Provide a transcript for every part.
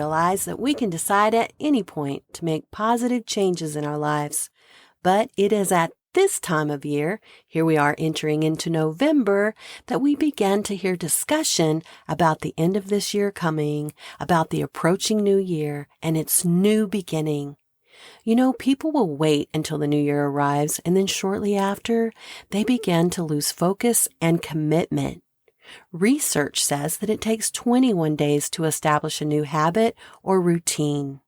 realize that we can decide at any point to make positive changes in our lives. But it is at this time of year, here we are entering into November, that we begin to hear discussion about the end of this year coming, about the approaching new year and its new beginning. You know, people will wait until the new year arrives, and then shortly after, they begin to lose focus and commitment. Research says that it takes 21 days to establish a new habit or routine.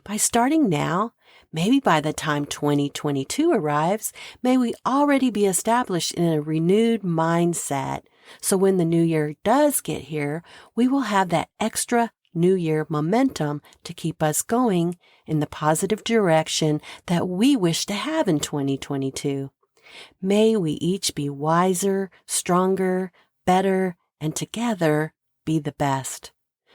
By starting now, maybe by the time 2022 arrives, may we already be established in a renewed mindset. So when the new year does get here, we will have that extra new year momentum to keep us going in the positive direction that we wish to have in 2022. May we each be wiser, stronger, better, and together be the best.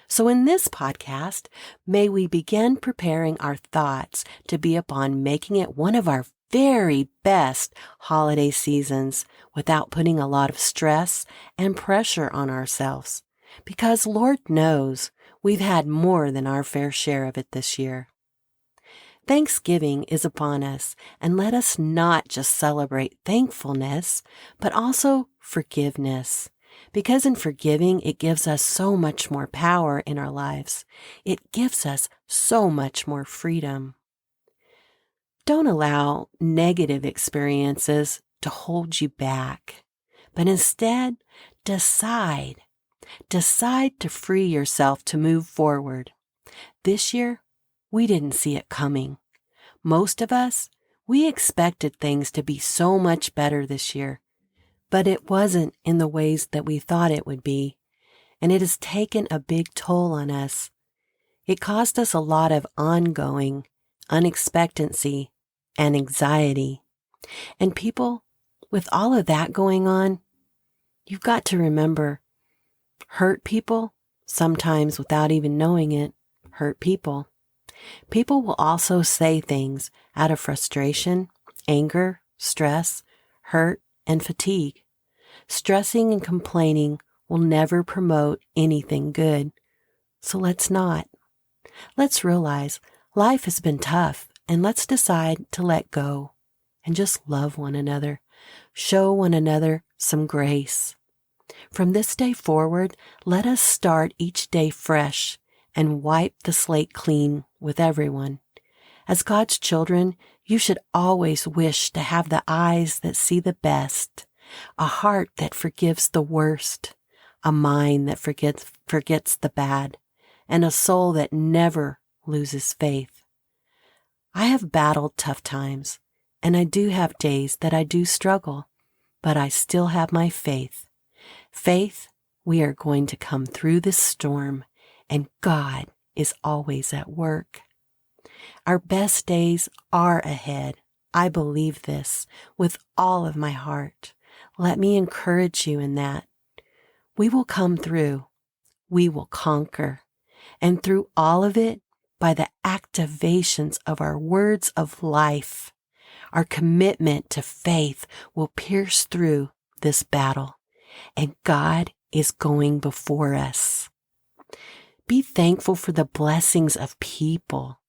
So in this podcast, may we begin preparing our thoughts to be upon making it one of our very best holiday seasons without putting a lot of stress and pressure on ourselves. Because Lord knows we've had more than our fair share of it this year. Thanksgiving is upon us, and let us not just celebrate thankfulness, but also forgiveness. Because in forgiving, it gives us so much more power in our lives. It gives us so much more freedom. Don't allow negative experiences to hold you back, but instead decide to free yourself to move forward. This year, we didn't see it coming. Most of us, we expected things to be so much better this year. But it wasn't in the ways that we thought it would be, and it has taken a big toll on us. It caused us a lot of ongoing unexpectancy and anxiety. And people, with all of that going on, you've got to remember, hurt people, sometimes without even knowing it, hurt people. People will also say things out of frustration, anger, stress, hurt, and fatigue. Stressing and complaining will never promote anything good. So let's not. Let's realize life has been tough, and let's decide to let go and just love one another. Show one another some grace. From this day forward, let us start each day fresh and wipe the slate clean with everyone. As God's children, you should always wish to have the eyes that see the best, a heart that forgives the worst, a mind that forgets the bad, and a soul that never loses faith. I have battled tough times, and I do have days that I do struggle, but I still have my faith. Faith, we are going to come through this storm, and God is always at work. Our best days are ahead. I believe this with all of my heart. Let me encourage you in that. We will come through. We will conquer. And through all of it, by the activations of our words of life, our commitment to faith will pierce through this battle. And God is going before us. Be thankful for the blessings of people,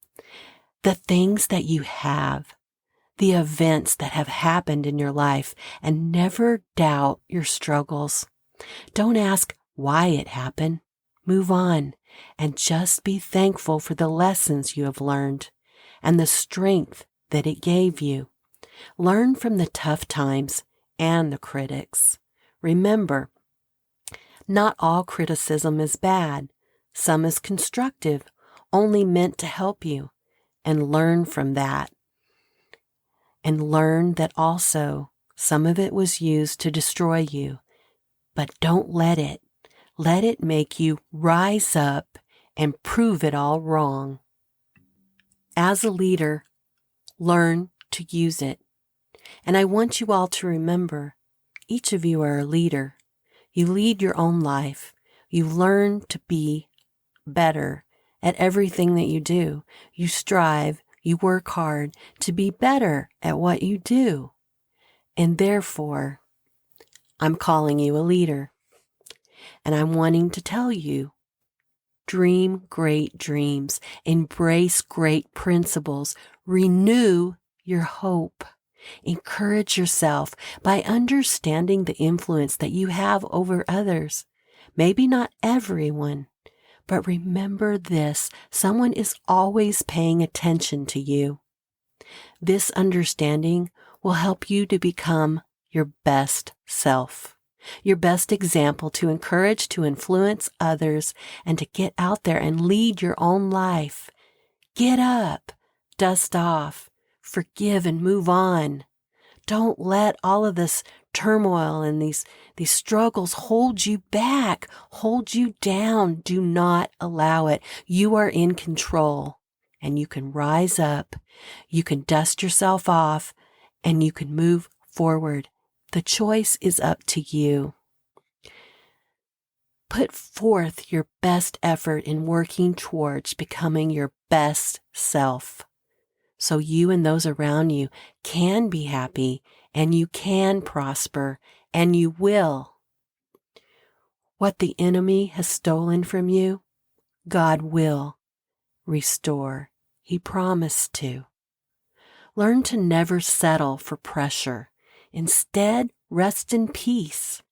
the things that you have, the events that have happened in your life, and never doubt your struggles. Don't ask why it happened. Move on and just be thankful for the lessons you have learned and the strength that it gave you. Learn from the tough times and the critics. Remember, not all criticism is bad. Some is constructive, only meant to help you. And learn from that. And learn that also some of it was used to destroy you. But don't let it. Let it make you rise up and prove it all wrong. As a leader, learn to use it. And I want you all to remember, each of you are a leader. You lead your own life. You learn to be better at everything that you do. You strive, you work hard to be better at what you do. And therefore, I'm calling you a leader. And I'm wanting to tell you, Dream great dreams. Embrace great principles. Renew your hope. Encourage yourself by understanding the influence that you have over others. Maybe not everyone, but remember this: someone is always paying attention to you. This understanding will help you to become your best self, your best example to encourage, to influence others, and to get out there and lead your own life. Get up, dust off, forgive and move on. Don't let all of this turmoil and these struggles hold you back, hold you down. Do not allow it. You are in control, and you can rise up. You can dust yourself off, and you can move forward. The choice is up to you. Put forth your best effort in working towards becoming your best self, so you and those around you can be happy, and you can prosper, and you will. What the enemy has stolen from you, God will restore. He promised to. Learn to never settle for pressure. Instead, rest in peace.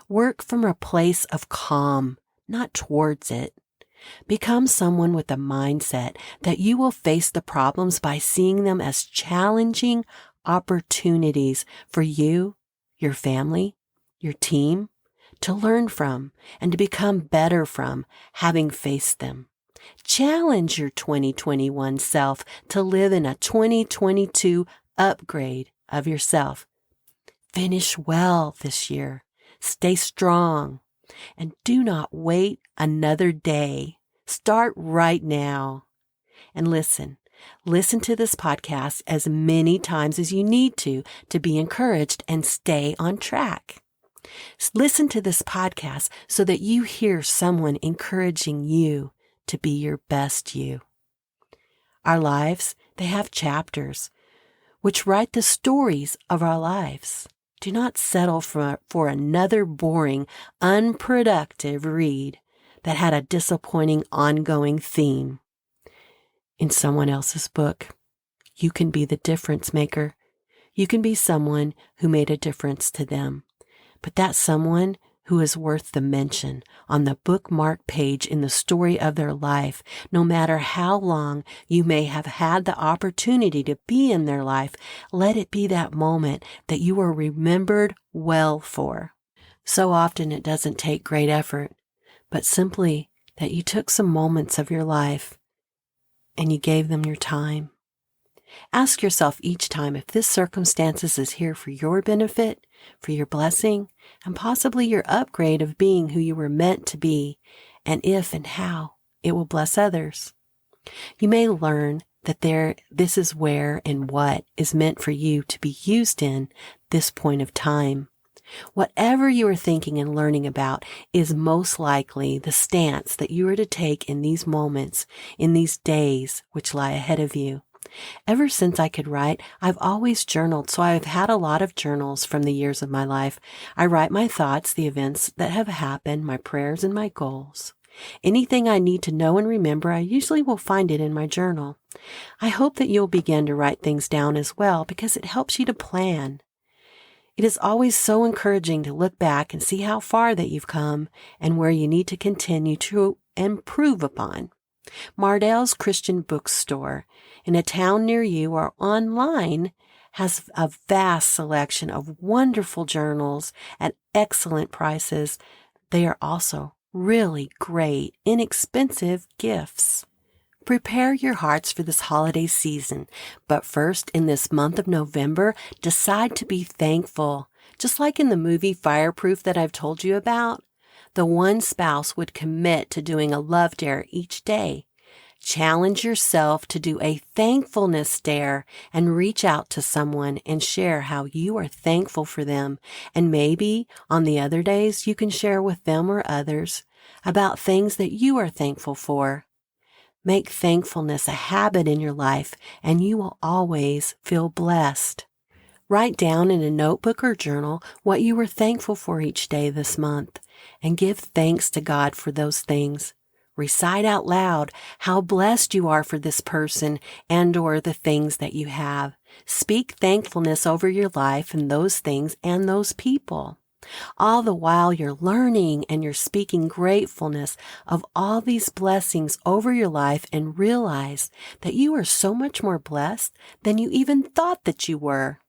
Work from a place of calm, not towards it. Become someone with a mindset that you will face the problems by seeing them as challenging opportunities for you, your family, your team, to learn from and to become better from having faced them. Challenge your 2021 self to live in a 2022 upgrade of yourself. Finish well this year. Stay strong. And do not wait another day. Start right now. And listen to this podcast as many times as you need to be encouraged and stay on track. Listen to this podcast so that you hear someone encouraging you to be your best you. Our lives, they have chapters which write the stories of our lives. Do not settle for another boring, unproductive read that had a disappointing ongoing theme. In someone else's book, you can be the difference maker. You can be someone who made a difference to them. But that's someone who is worth the mention on the bookmark page in the story of their life, no matter how long you may have had the opportunity to be in their life. Let it be that moment that you are remembered well for. So often it doesn't take great effort, but simply that you took some moments of your life and you gave them your time. Ask yourself each time if this circumstances is here for your benefit, for your blessing, and possibly your upgrade of being who you were meant to be, and if and how it will bless others. You may learn that this is where and what is meant for you to be used in this point of time. Whatever you are thinking and learning about is most likely the stance that you are to take in these moments, in these days which lie ahead of you. Ever since I could write, I've always journaled, so I've had a lot of journals from the years of my life. I write my thoughts, the events that have happened, my prayers, and my goals. Anything I need to know and remember, I usually will find it in my journal. I hope that you'll begin to write things down as well, because it helps you to plan. It is always so encouraging to look back and see how far that you've come and where you need to continue to improve upon. Mardell's Christian Bookstore in a town near you or online has a vast selection of wonderful journals at excellent prices. They are also really great, inexpensive gifts. Prepare your hearts for this holiday season, but first, in this month of November, decide to be thankful. Just like in the movie Fireproof that I've told you about, the one spouse would commit to doing a love dare each day. Challenge yourself to do a thankfulness dare and reach out to someone and share how you are thankful for them. And maybe on the other days you can share with them or others about things that you are thankful for. Make thankfulness a habit in your life and you will always feel blessed. Write down in a notebook or journal what you were thankful for each day this month and give thanks to God for those things. Recite out loud how blessed you are for this person and or the things that you have. Speak thankfulness over your life and those things and those people. All the while you're learning and you're speaking gratefulness of all these blessings over your life, and realize that you are so much more blessed than you even thought that you were.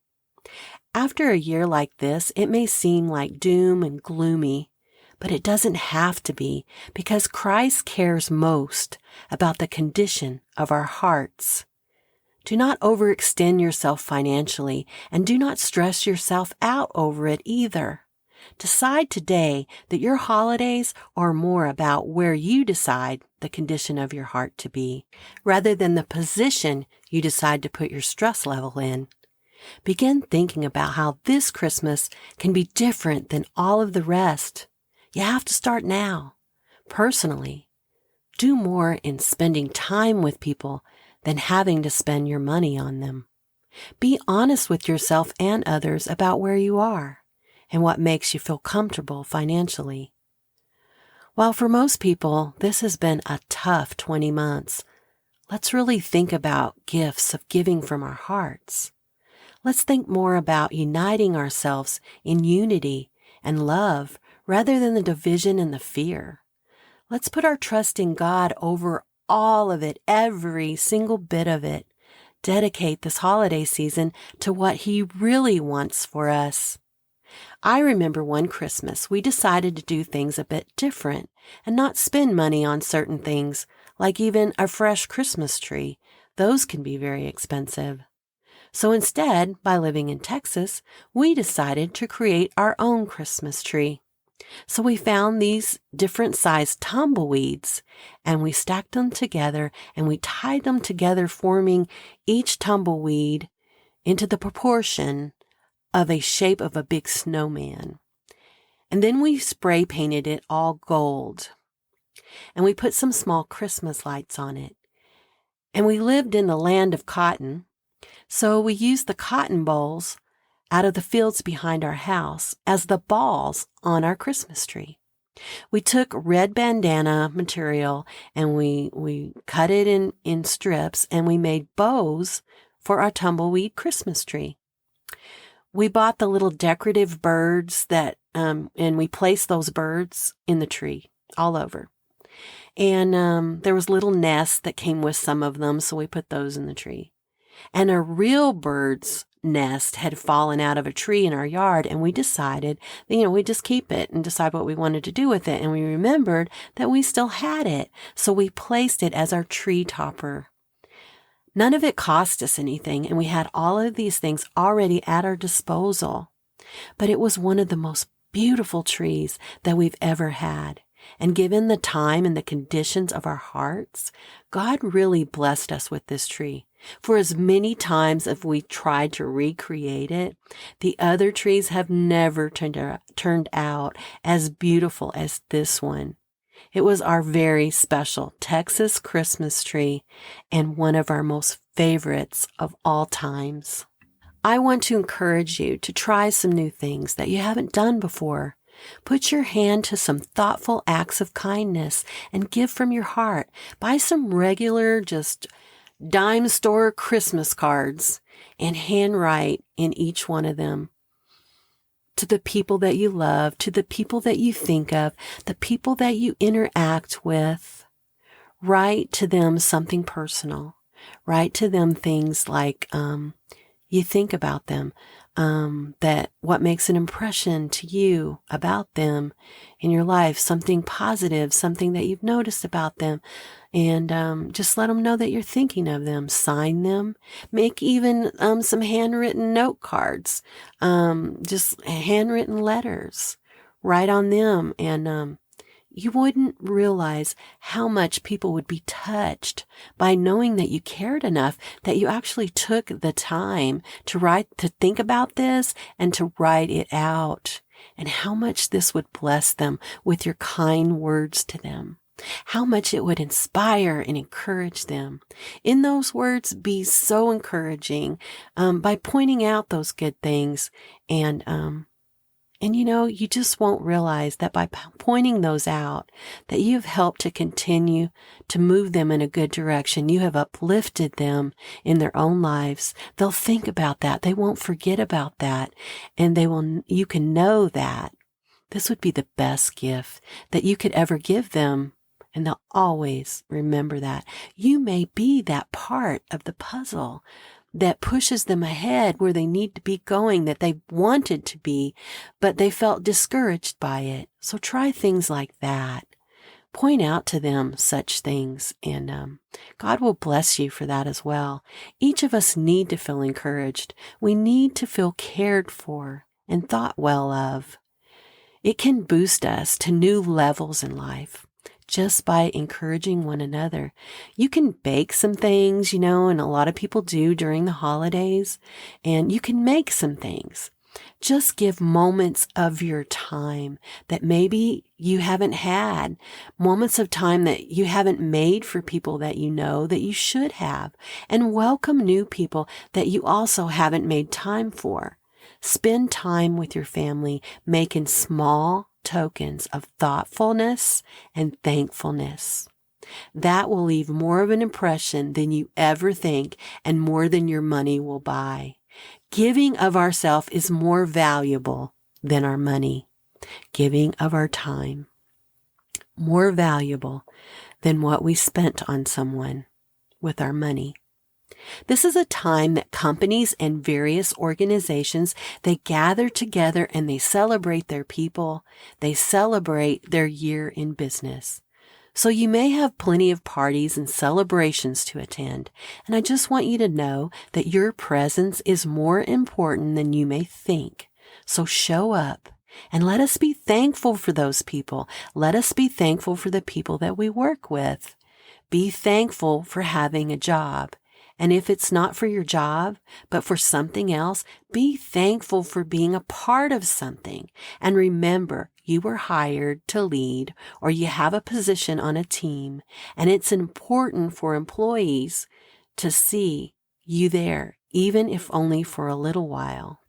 After a year like this, it may seem like doom and gloomy, but it doesn't have to be, because Christ cares most about the condition of our hearts. Do not overextend yourself financially, and do not stress yourself out over it either. Decide today that your holidays are more about where you decide the condition of your heart to be, rather than the position you decide to put your stress level in. Begin thinking about how this Christmas can be different than all of the rest. You have to start now. Personally, do more in spending time with people than having to spend your money on them. Be honest with yourself and others about where you are and what makes you feel comfortable financially. While for most people, this has been a tough 20 months, let's really think about gifts of giving from our hearts. Let's think more about uniting ourselves in unity and love rather than the division and the fear. Let's put our trust in God over all of it, every single bit of it. Dedicate this holiday season to what He really wants for us. I remember one Christmas we decided to do things a bit different and not spend money on certain things, like even a fresh Christmas tree. Those can be very expensive. So instead, by living in Texas, we decided to create our own Christmas tree. So we found these different sized tumbleweeds, and we stacked them together and we tied them together, forming each tumbleweed into the proportion of a shape of a big snowman. And then we spray painted it all gold. And we put some small Christmas lights on it. And we lived in the land of cotton, so we used the cotton bolls out of the fields behind our house as the balls on our Christmas tree. We took red bandana material and we cut it in strips, and we made bows for our tumbleweed Christmas tree. We bought the little decorative birds and we placed those birds in the tree all over. And there was little nests that came with some of them, so we put those in the tree. And a real bird's nest had fallen out of a tree in our yard, and we decided, we'd just keep it and decide what we wanted to do with it. And we remembered that we still had it, so we placed it as our tree topper. None of it cost us anything, and we had all of these things already at our disposal. But it was one of the most beautiful trees that we've ever had. And given the time and the conditions of our hearts, God really blessed us with this tree. For as many times as we tried to recreate it, the other trees have never turned out as beautiful as this one. It was our very special Texas Christmas tree and one of our most favorites of all times. I want to encourage you to try some new things that you haven't done before. Put your hand to some thoughtful acts of kindness and give from your heart. Buy some regular, just dime store Christmas cards and handwrite in each one of them. To the people that you love, to the people that you think of, the people that you interact with, write to them something personal. Write to them things like you think about them, that what makes an impression to you about them in your life, something positive, something that you've noticed about them, and just let them know that you're thinking of them. Sign them. Make even some handwritten note cards, just handwritten letters. Write on them, and you wouldn't realize how much people would be touched by knowing that you cared enough that you actually took the time to think about this and to write it out, and how much this would bless them with your kind words to them. How much it would inspire and encourage them. In those words, be so encouraging by pointing out those good things and And you just won't realize that by pointing those out, that you've helped to continue to move them in a good direction. You have uplifted them in their own lives. They'll think about that. They won't forget about that. And you can know that this would be the best gift that you could ever give them. And they'll always remember that. You may be that part of the puzzle that pushes them ahead where they need to be going, that they wanted to be, but they felt discouraged by it. So try things like that. Point out to them such things, and God will bless you for that as well. Each of us need to feel encouraged. We need to feel cared for and thought well of. It can boost us to new levels in life just by encouraging one another. You can bake some things, and a lot of people do during the holidays, and you can make some things. Just give moments of your time that maybe you haven't had, moments of time that you haven't made for people that you know that you should have, and welcome new people that you also haven't made time for. Spend time with your family, making small tokens of thoughtfulness and thankfulness. That will leave more of an impression than you ever think and more than your money will buy. Giving of ourselves is more valuable than our money. Giving of our time, more valuable than what we spent on someone with our money. This is a time that companies and various organizations, they gather together and they celebrate their people. They celebrate their year in business. So you may have plenty of parties and celebrations to attend. And I just want you to know that your presence is more important than you may think. So show up and let us be thankful for those people. Let us be thankful for the people that we work with. Be thankful for having a job. And if it's not for your job, but for something else, be thankful for being a part of something. And remember, you were hired to lead, or you have a position on a team, and it's important for employees to see you there, even if only for a little while.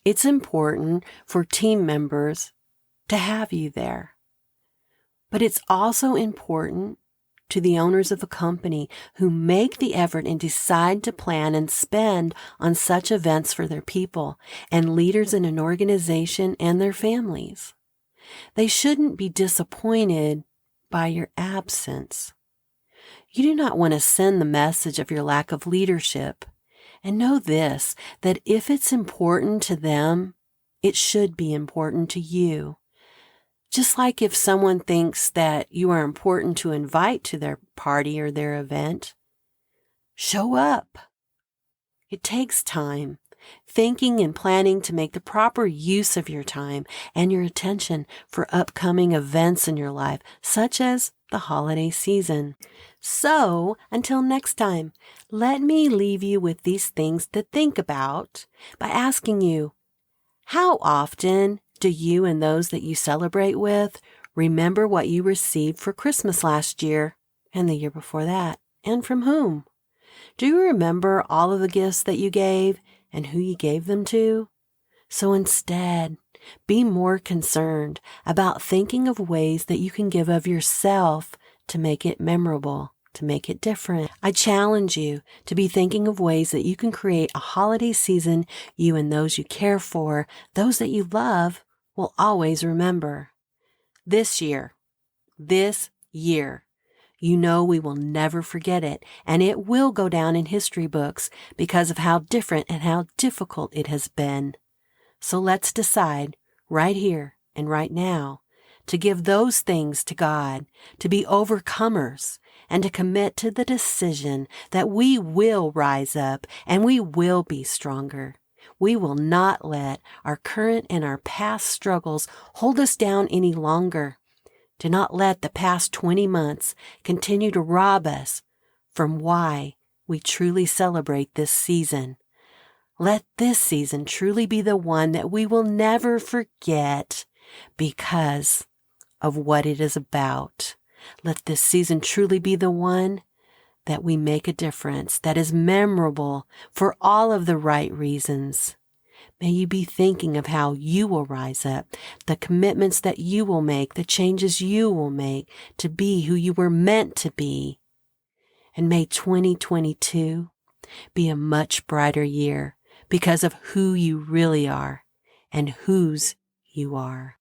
It's important for team members to have you there. But it's also important to the owners of a company who make the effort and decide to plan and spend on such events for their people, and leaders in an organization and their families. They shouldn't be disappointed by your absence. You do not want to send the message of your lack of leadership. And know this, that if it's important to them, it should be important to you. Just like if someone thinks that you are important to invite to their party or their event, show up. It takes time, thinking and planning to make the proper use of your time and your attention for upcoming events in your life, such as the holiday season. So, until next time, let me leave you with these things to think about by asking you, how often do you and those that you celebrate with remember what you received for Christmas last year and the year before that, and from whom? Do you remember all of the gifts that you gave and who you gave them to? So instead, be more concerned about thinking of ways that you can give of yourself to make it memorable, to make it different. I challenge you to be thinking of ways that you can create a holiday season you and those you care for, those that you love, will always remember. This year, you know we will never forget it, and it will go down in history books because of how different and how difficult it has been. So let's decide right here and right now to give those things to God, to be overcomers, and to commit to the decision that we will rise up and we will be stronger. We will not let our current and our past struggles hold us down any longer. Do not let the past 20 months continue to rob us from why we truly celebrate this season. Let this season truly be the one that we will never forget because of what it is about. Let this season truly be the one that we make a difference, that is memorable for all of the right reasons. May you be thinking of how you will rise up, the commitments that you will make, the changes you will make to be who you were meant to be. And may 2022 be a much brighter year because of who you really are and whose you are.